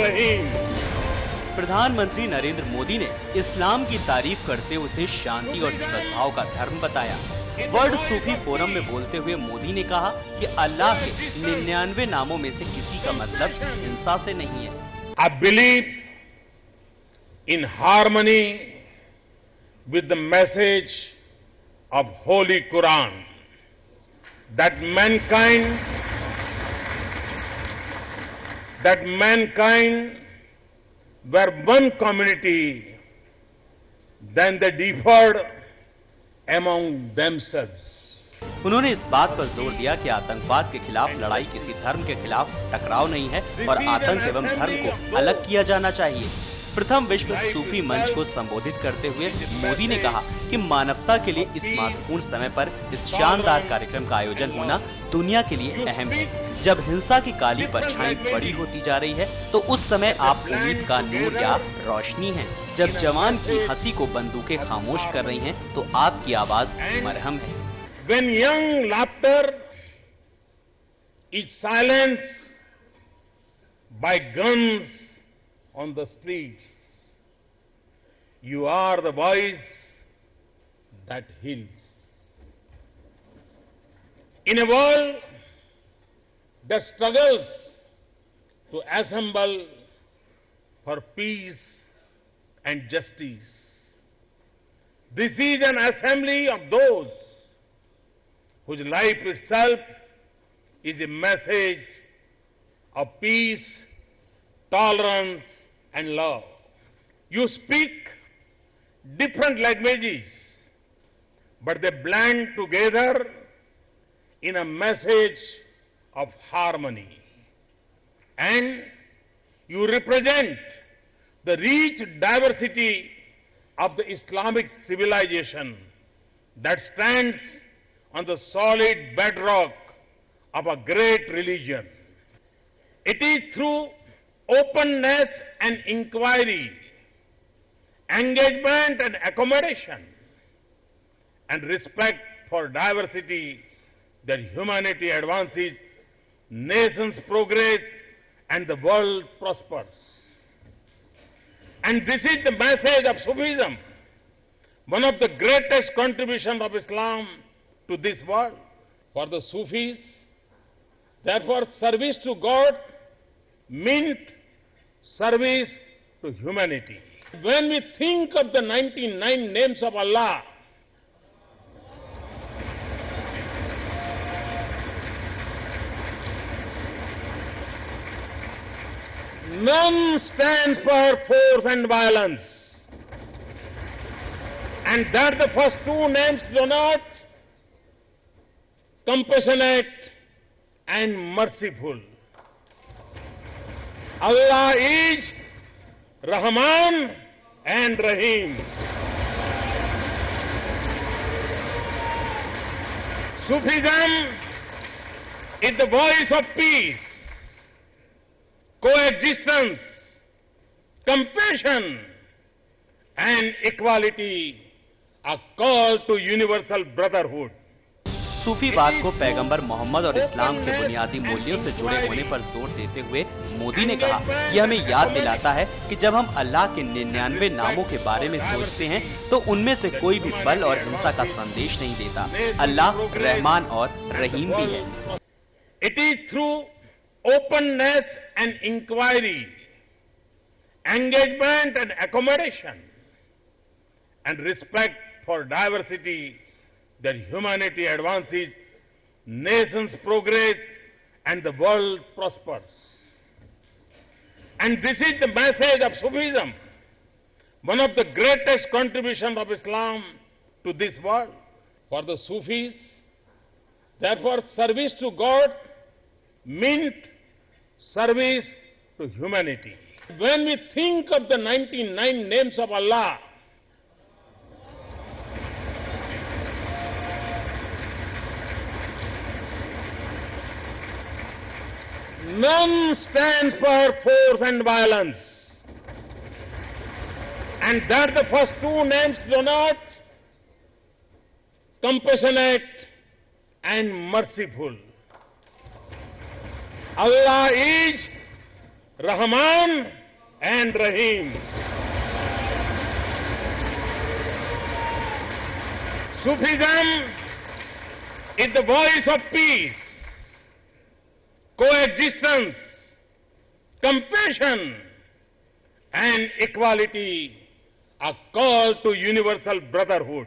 Rahim. प्रधानमंत्री नरेंद्र मोदी ने इस्लाम की तारीफ करते उसे शांति और सद्भाव का धर्म बताया। वर्ल्ड सूफी फोरम में बोलते हुए मोदी ने कहा कि अल्लाह के 99 नामों में से किसी का मतलब हिंसा से नहीं है। I believe in harmony with the message of Holy Quran that mankind were one community, then they differed among themselves. उन्होंने इस बात पर जोर दिया कि आतंकवाद के खिलाफ लड़ाई किसी धर्म के खिलाफ टकराव नहीं है और आतंक एवं धर्म को अलग किया जाना चाहिए। प्रथम विश्व सूफी मंच को संबोधित करते हुए मोदी ने कहा कि मानवता के लिए इस महत्वपूर्ण समय पर इस शानदार कार्यक्रम का आयोजन होना दुनिया के लिए अहम है। जब हिंसा की काली परछाई बड़ी होती जा रही है तो उस समय आप उम्मीद का नूर या रोशनी हैं। जब जवान की हंसी को बंदूकें खामोश कर रही हैं तो आपकी आवाज मरहम है। When young laughter is silenced by guns on the streets, you are the voice that heals. In a world that struggles to assemble for peace and justice, this is an assembly of those whose life itself is a message of peace, tolerance, and love. You speak different languages, but they blend together in a message of harmony. And you represent the rich diversity of the Islamic civilization that stands on the solid bedrock of a great religion. It is through openness and inquiry, engagement and accommodation, and respect for diversity that humanity advances, nations progress, and the world prospers. And this is the message of Sufism, one of the greatest contributions of Islam to this world. For the Sufis, therefore, service to God meant service to humanity. When we think of the 99 names of Allah, none stands for force and violence. And that the first two names denote compassionate and merciful. Allah is Rahman and Rahim. Sufism is the voice of peace, coexistence, compassion, and equality, a call to universal brotherhood. सूफीवाद को पैगंबर मोहम्मद और इस्लाम के बुनियादी मूल्यों से जुड़े होने पर जोर देते हुए मोदी ने कहा, यह हमें याद दिलाता है कि जब हम अल्लाह के 99 नामों के बारे में सोचते हैं तो उनमें से कोई भी बल और हिंसा का संदेश नहीं देता। अल्लाह रहमान और रहीम भी है। It is through openness and inquiry, engagement and accommodation, and respect for diversity that humanity advances, nations progress, and the world prospers. And this is the message of Sufism, one of the greatest contributions of Islam to this world. For the Sufis, therefore, service to God meant service to humanity. When we think of the 99 names of Allah, none stands for force and violence. And that the first two names denote compassionate and merciful. Allah is Rahman and Rahim. Sufism is the voice of peace, coexistence, compassion, and equality, a call to universal brotherhood.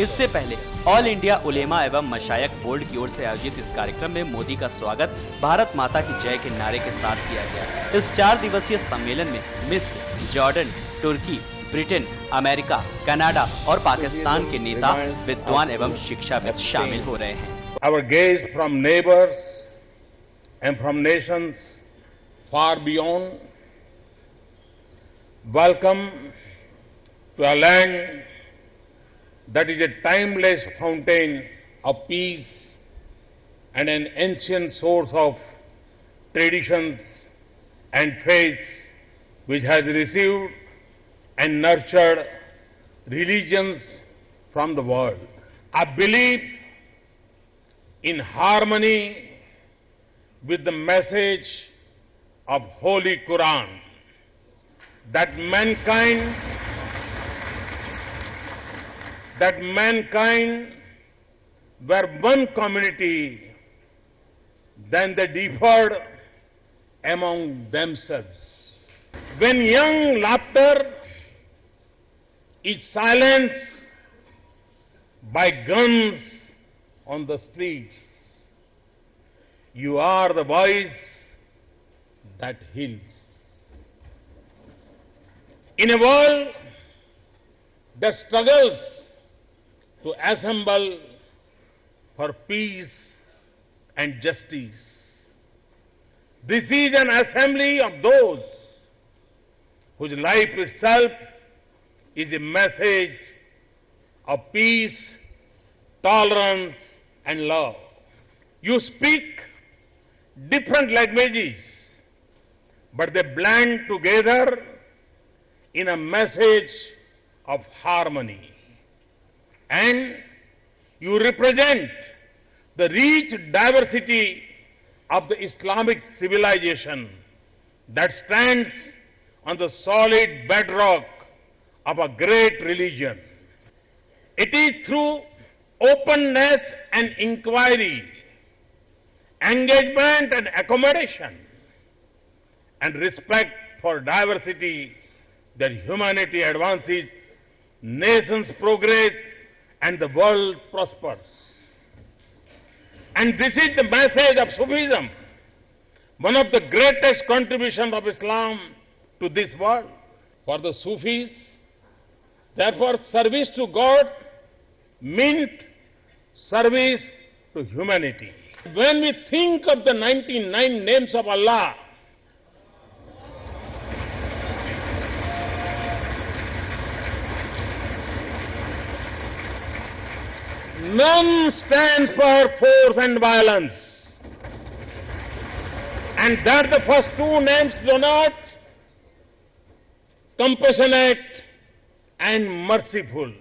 इससे पहले all India उलेमा एवं मशायख board की ओर से आयोजित इस कार्यक्रम में मोदी का स्वागत भारत माता की जय के नारे के साथ किया गया। इस 4 दिवसीय सम्मेलन में मिस्र, जॉर्डन, तुर्की, ब्रिटेन, अमेरिका, कनाडा और पाकिस्तान के नेता, विद्वान एवं शिक्षाविद शामिल हो रहे हैं। Our gaze from neighbors and from nations far beyond welcome to a land that is a timeless fountain of peace and an ancient source of traditions and faiths which has received and nurtured religions from the world. I believe in harmony with the message of Holy Quran that mankind were one community, then they differed among themselves. When young laughter is silenced by guns on the streets, you are the voice that heals. In a world that struggles to assemble for peace and justice, this is an assembly of those whose life itself is a message of peace, tolerance, and love. You speak different languages, but they blend together in a message of harmony. And you represent the rich diversity of the Islamic civilization that stands on the solid bedrock of a great religion. It is through openness and inquiry, engagement and accommodation, and respect for diversity that humanity advances, nations progress, and the world prospers. And this is the message of Sufism, one of the greatest contributions of Islam to this world. For the Sufis, therefore, service to God meant service to humanity. When we think of the 99 names of Allah, none stands for force and violence. And that the first 2 names denote compassionate and merciful.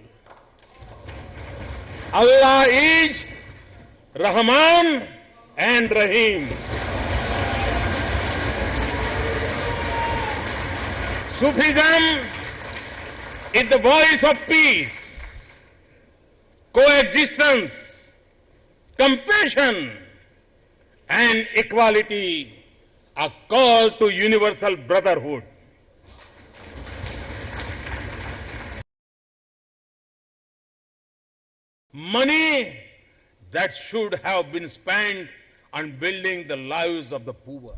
Allah is Rahman and Rahim. Sufism is the voice of peace, coexistence, compassion, and equality, a call to universal brotherhood. Money that should have been spent on building the lives of the poor.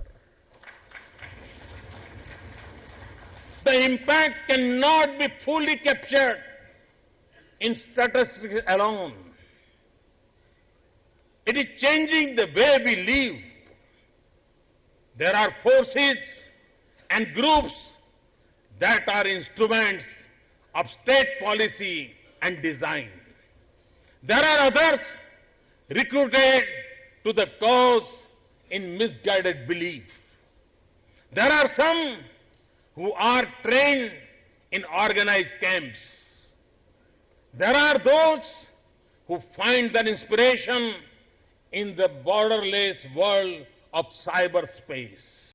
The impact cannot be fully captured in statistics alone. It is changing the way we live. There are forces and groups that are instruments of state policy and design. There are others recruited to the cause in misguided belief. There are some who are trained in organized camps. There are those who find their inspiration in the borderless world of cyberspace.